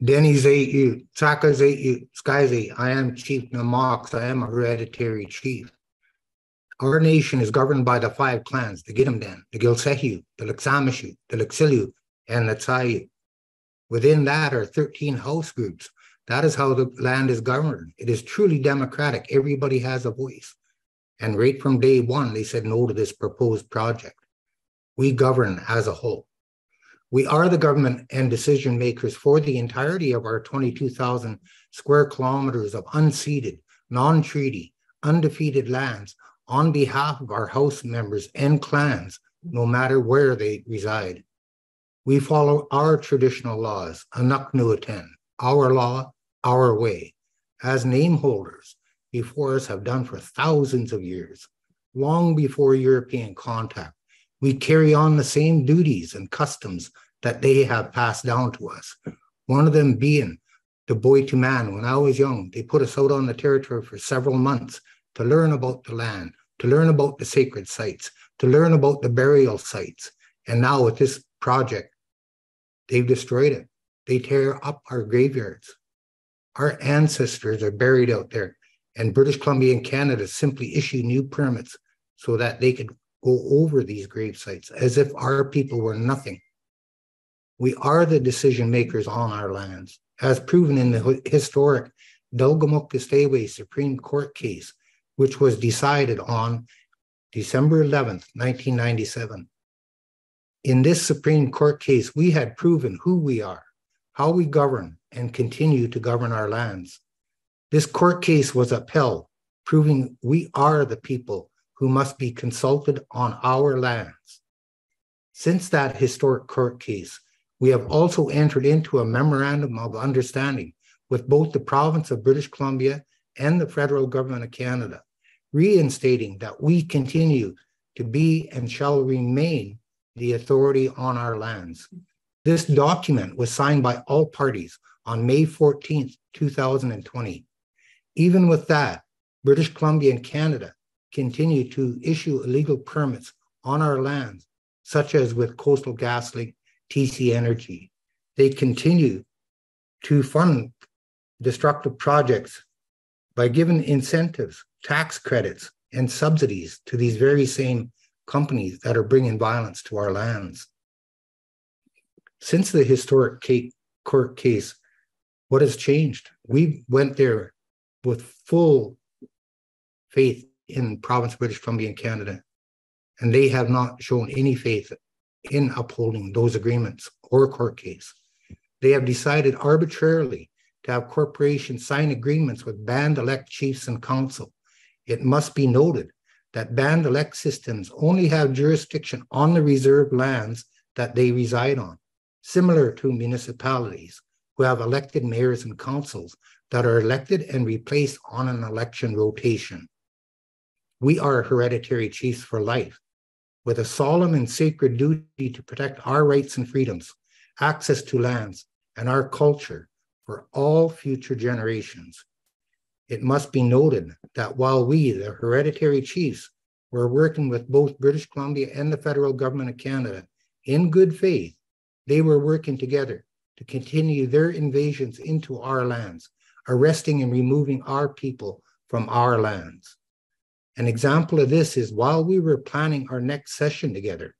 Denny Zayu, Saka Zayu, Sky I am Chief Na Moks, I am a hereditary chief. Our nation is governed by the 5 clans, the Gidimdan, the Gilsehu, the Luxamishu, the Luxilu, and the Tsayu. Within that are 13 house groups. That is how the land is governed. It is truly democratic. Everybody has a voice. And right from day one, they said no to this proposed project. We govern as a whole. We are the government and decision makers for the entirety of our 22,000 square kilometers of unceded, non-treaty, undefeated lands on behalf of our house members and clans, no matter where they reside. We follow our traditional laws, Anak Nuaten, our law, our way, as name holders before us have done for thousands of years, long before European contact. We carry on the same duties and customs that they have passed down to us. One of them being the boy to man. When I was young, they put us out on the territory for several months to learn about the land, to learn about the sacred sites, to learn about the burial sites. And now with this project, they've destroyed it. They tear up our graveyards. Our ancestors are buried out there, and British Columbia and Canada simply issue new permits so that they could go over these grave sites as if our people were nothing. We are the decision makers on our lands, as proven in the historic Delgamuukw Supreme Court case, which was decided on December 11th, 1997. In this Supreme Court case, we had proven who we are, how we govern, and continue to govern our lands. This court case was upheld, proving we are the people who must be consulted on our lands. Since that historic court case, we have also entered into a memorandum of understanding with both the province of British Columbia and the federal government of Canada, reinstating that we continue to be and shall remain the authority on our lands. This document was signed by all parties on May 14th, 2020. Even with that, British Columbia and Canada continue to issue illegal permits on our lands, such as with Coastal GasLink, TC Energy. They continue to fund destructive projects by giving incentives, tax credits, and subsidies to these very same companies that are bringing violence to our lands. Since the historic court case, what has changed? We went there with full faith in province of British Columbia and Canada, and they have not shown any faith in upholding those agreements or court case. They have decided arbitrarily to have corporations sign agreements with band-elect chiefs and council. It must be noted that band-elect systems only have jurisdiction on the reserved lands that they reside on, similar to municipalities who have elected mayors and councils that are elected and replaced on an election rotation. We are hereditary chiefs for life, with a solemn and sacred duty to protect our rights and freedoms, access to lands, and our culture for all future generations. It must be noted that while we, the hereditary chiefs, were working with both British Columbia and the federal government of Canada in good faith, they were working together to continue their invasions into our lands, arresting and removing our people from our lands. An example of this is while we were planning our next session together,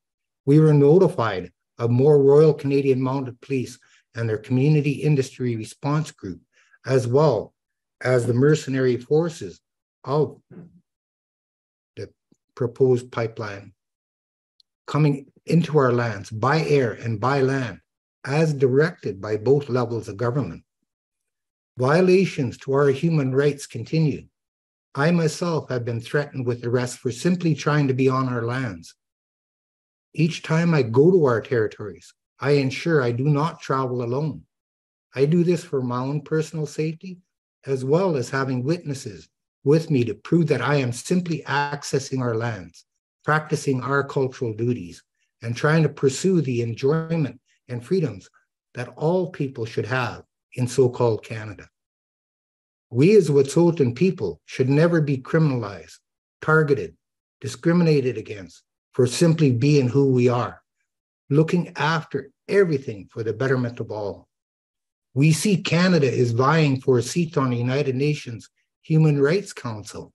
we were notified of more Royal Canadian Mounted Police and their community industry response group, as well as the mercenary forces of the proposed pipeline coming into our lands by air and by land, as directed by both levels of government. Violations to our human rights continue. I myself have been threatened with arrest for simply trying to be on our lands. Each time I go to our territories, I ensure I do not travel alone. I do this for my own personal safety, as well as having witnesses with me to prove that I am simply accessing our lands, practicing our cultural duties, and trying to pursue the enjoyment and freedoms that all people should have in so-called Canada. We as Wet'suwet'en people should never be criminalized, targeted, discriminated against for simply being who we are, looking after everything for the betterment of all. We see Canada is vying for a seat on the United Nations Human Rights Council.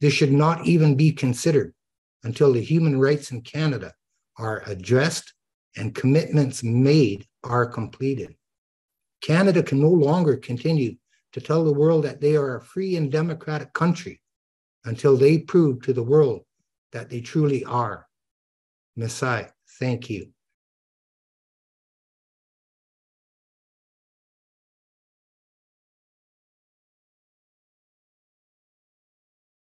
This should not even be considered until the human rights in Canada are addressed and commitments made are completed. Canada can no longer continue to tell the world that they are a free and democratic country until they prove to the world that they truly are. Messiah, thank you.